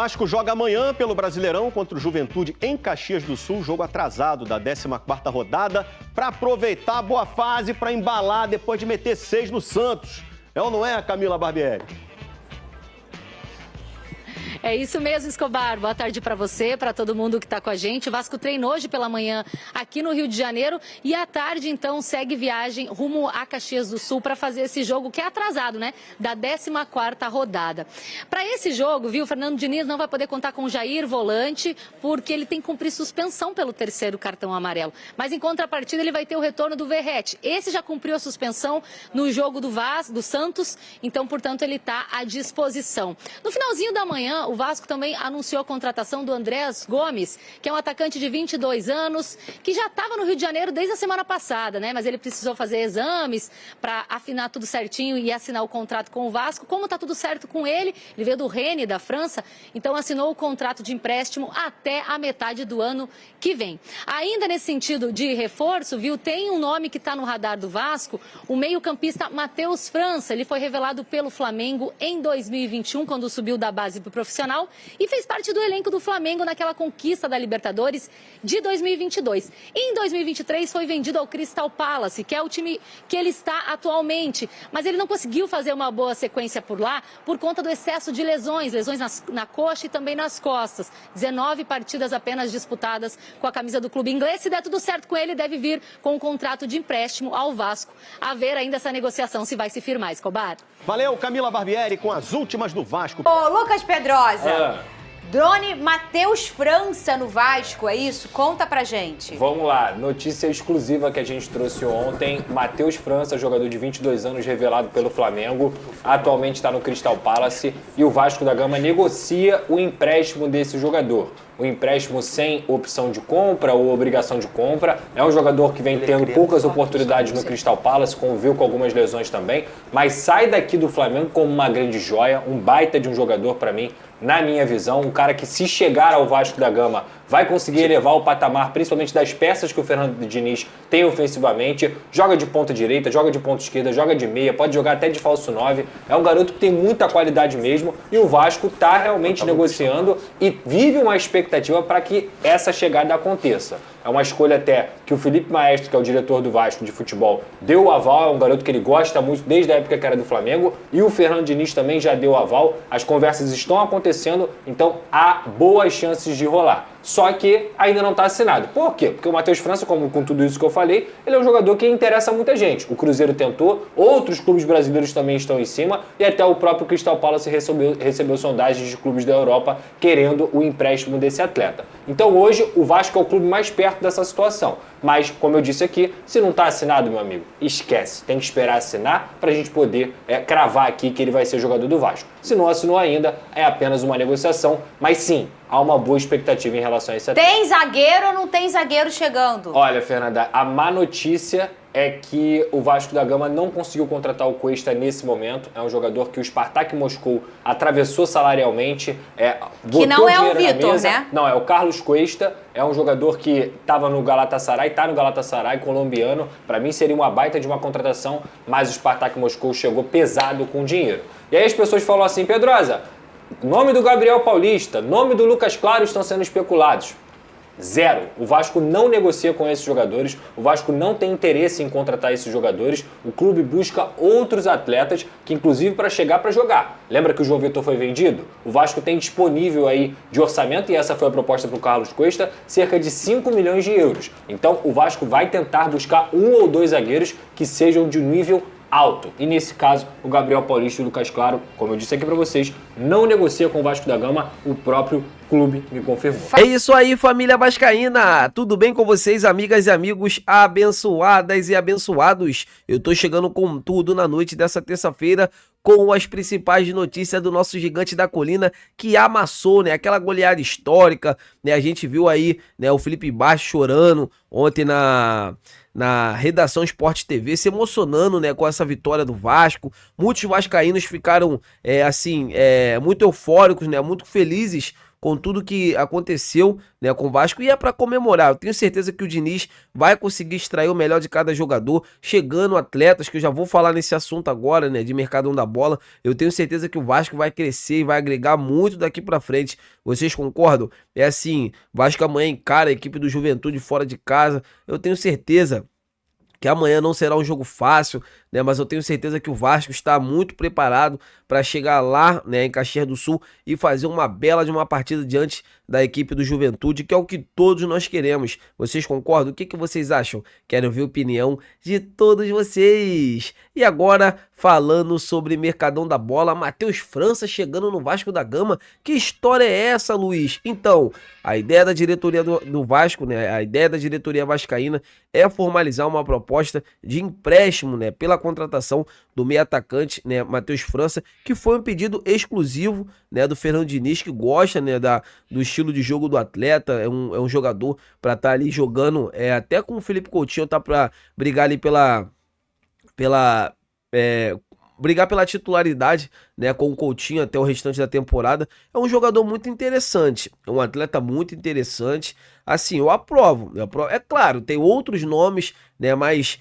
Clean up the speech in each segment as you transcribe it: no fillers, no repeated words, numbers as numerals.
Vasco joga amanhã pelo Brasileirão contra o Juventude em Caxias do Sul, jogo atrasado da 14ª rodada, para aproveitar a boa fase para embalar depois de meter 6 no Santos. É ou não é, Camila Barbieri? É isso mesmo, Escobar. Boa tarde para você, para todo mundo que está com a gente. O Vasco treina hoje pela manhã aqui no Rio de Janeiro e à tarde, então, segue viagem rumo a Caxias do Sul para fazer esse jogo que é atrasado, né? Da 14ª rodada. Para esse jogo, viu, o Fernando Diniz não vai poder contar com o Jair volante porque ele tem que cumprir suspensão pelo 3º cartão amarelo. Mas em contrapartida ele vai ter o retorno do Verratti. Esse já cumpriu a suspensão no jogo do Vasco, do Santos, então, portanto, ele está à disposição. No finalzinho da manhã, o Vasco também anunciou a contratação do Andrés Gomes, que é um atacante de 22 anos, que já estava no Rio de Janeiro desde a semana passada, né? Mas ele precisou fazer exames para afinar tudo certinho e assinar o contrato com o Vasco. Como está tudo certo com ele, ele veio do Rennes, da França, então assinou o contrato de empréstimo até a metade do ano que vem. Ainda nesse sentido de reforço, viu, tem um nome que está no radar do Vasco, o meio-campista Matheus França. Ele foi revelado pelo Flamengo em 2021, quando subiu da base para o profissional, e fez parte do elenco do Flamengo naquela conquista da Libertadores de 2022. Em 2023 foi vendido ao Crystal Palace, que é o time que ele está atualmente, mas ele não conseguiu fazer uma boa sequência por lá por conta do excesso de lesões na coxa e também nas costas. 19 partidas apenas disputadas com a camisa do clube inglês. Se der tudo certo com ele, deve vir com um contrato de empréstimo ao Vasco. A ver ainda essa negociação se vai se firmar, Escobar. Valeu, Camila Barbieri, com as últimas do Vasco. Ô, Lucas Pedrosa, drone Matheus França no Vasco, é isso? Conta pra gente. Vamos lá, notícia exclusiva que a gente trouxe ontem. Matheus França, jogador de 22 anos, revelado pelo Flamengo, atualmente está no Crystal Palace e o Vasco da Gama negocia o empréstimo desse jogador. O empréstimo sem opção de compra ou obrigação de compra. É um jogador que vem tendo poucas oportunidades no Crystal Palace, conviveu com algumas lesões também, mas sai daqui do Flamengo como uma grande joia, um baita de um jogador para mim, na minha visão, um cara que, se chegar ao Vasco da Gama, vai conseguir elevar o patamar, principalmente das peças que o Fernando Diniz tem ofensivamente. Joga de ponta direita, joga de ponta esquerda, joga de meia, pode jogar até de falso 9. É um garoto que tem muita qualidade mesmo e o Vasco está realmente negociando e vive uma expectativa para que essa chegada aconteça. É uma escolha até que o Felipe Maestro, que é o diretor do Vasco de futebol, deu o aval. É um garoto que ele gosta muito desde a época que era do Flamengo. E o Fernando Diniz também já deu o aval. As conversas estão acontecendo, então há boas chances de rolar. Só que ainda não está assinado. Por quê? Porque o Matheus França, como com tudo isso que eu falei, ele é um jogador que interessa a muita gente. O Cruzeiro tentou, outros clubes brasileiros também estão em cima e até o próprio Crystal Palace recebeu sondagens de clubes da Europa querendo o empréstimo desse atleta. Então hoje o Vasco é o clube mais perto dessa situação. Mas, como eu disse aqui, se não está assinado, meu amigo, esquece. Tem que esperar assinar para a gente poder cravar aqui que ele vai ser jogador do Vasco. Se não assinou ainda, é apenas uma negociação. Mas sim, há uma boa expectativa em relação a esse atleta. Tem zagueiro ou não tem zagueiro chegando? Olha, Fernanda, a má notícia é que o Vasco da Gama não conseguiu contratar o Cuesta nesse momento. É um jogador que o Spartak Moscou atravessou salarialmente. Que não é o Vitor, né? Não, é o Carlos Cuesta. É um jogador que estava no Galatasaray, está no Galatasaray, colombiano. Para mim seria uma baita de uma contratação, mas o Spartak Moscou chegou pesado com dinheiro. E aí as pessoas falam assim, Pedrosa, nome do Gabriel Paulista, nome do Lucas Claro estão sendo especulados. Zero. O Vasco não negocia com esses jogadores, o Vasco não tem interesse em contratar esses jogadores, o clube busca outros atletas, que inclusive para chegar para jogar. Lembra que o João Vitor foi vendido? O Vasco tem disponível aí de orçamento, e essa foi a proposta para o Carlos Cuesta, cerca de 5 milhões de euros. Então o Vasco vai tentar buscar um ou dois zagueiros que sejam de nível alto. E nesse caso, o Gabriel Paulista e o Lucas Claro, como eu disse aqui para vocês, não negocia com o Vasco da Gama, o próprio clube me confirmou. É isso aí, família vascaína! Tudo bem com vocês, amigas e amigos abençoadas e abençoados? Eu tô chegando com tudo na noite dessa terça-feira, com as principais notícias do nosso gigante da colina, que amassou, né, aquela goleada histórica, né, a gente viu aí, né, o Felipe Baixo chorando ontem na redação Sport TV, se emocionando, né, com essa vitória do Vasco. Muitos vascaínos ficaram, muito eufóricos, né, muito felizes com tudo que aconteceu, né, com o Vasco, e é para comemorar. Eu tenho certeza que o Diniz vai conseguir extrair o melhor de cada jogador, chegando atletas, que eu já vou falar nesse assunto agora, né, de mercadão da bola. Eu tenho certeza que o Vasco vai crescer e vai agregar muito daqui para frente. Vocês concordam? É assim, Vasco amanhã encara a equipe do Juventude fora de casa. Eu tenho certeza que amanhã não será um jogo fácil, né? Mas eu tenho certeza que o Vasco está muito preparado para chegar lá, né, em Caxias do Sul e fazer uma bela de uma partida diante da equipe do Juventude, que é o que todos nós queremos. Vocês concordam? O que vocês acham? Quero ver a opinião de todos vocês. E agora, falando sobre Mercadão da Bola, Matheus França chegando no Vasco da Gama. Que história é essa, Luiz? Então, a ideia da diretoria do Vasco, né, a ideia da diretoria vascaína é formalizar uma proposta de empréstimo, né, pela contratação do meio atacante, né, Matheus França, que foi um pedido exclusivo, né, do Fernando Diniz, que gosta, né, do estilo de jogo do atleta. É um jogador para estar ali jogando, até com o Felipe Coutinho, tá para brigar ali brigar pela titularidade, né, com o Coutinho até o restante da temporada. É um jogador muito interessante, é um atleta muito interessante. Assim, eu aprovo. É claro, tem outros nomes, né, mais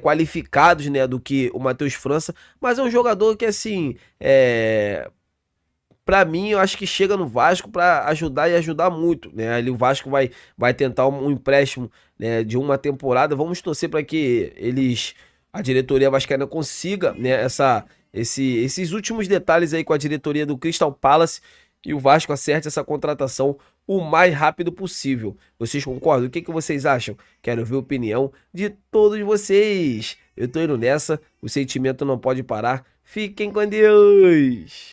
qualificados, né, do que o Matheus França, mas é um jogador que, assim, pra mim, eu acho que chega no Vasco para ajudar e ajudar muito, né? Ali o Vasco vai tentar um empréstimo, né, de uma temporada. Vamos torcer para que a diretoria vascaína consiga, né, esses últimos detalhes aí com a diretoria do Crystal Palace e o Vasco acerte essa contratação o mais rápido possível. Vocês concordam? O que vocês acham? Quero ver a opinião de todos vocês. Eu tô indo nessa, o sentimento não pode parar. Fiquem com Deus!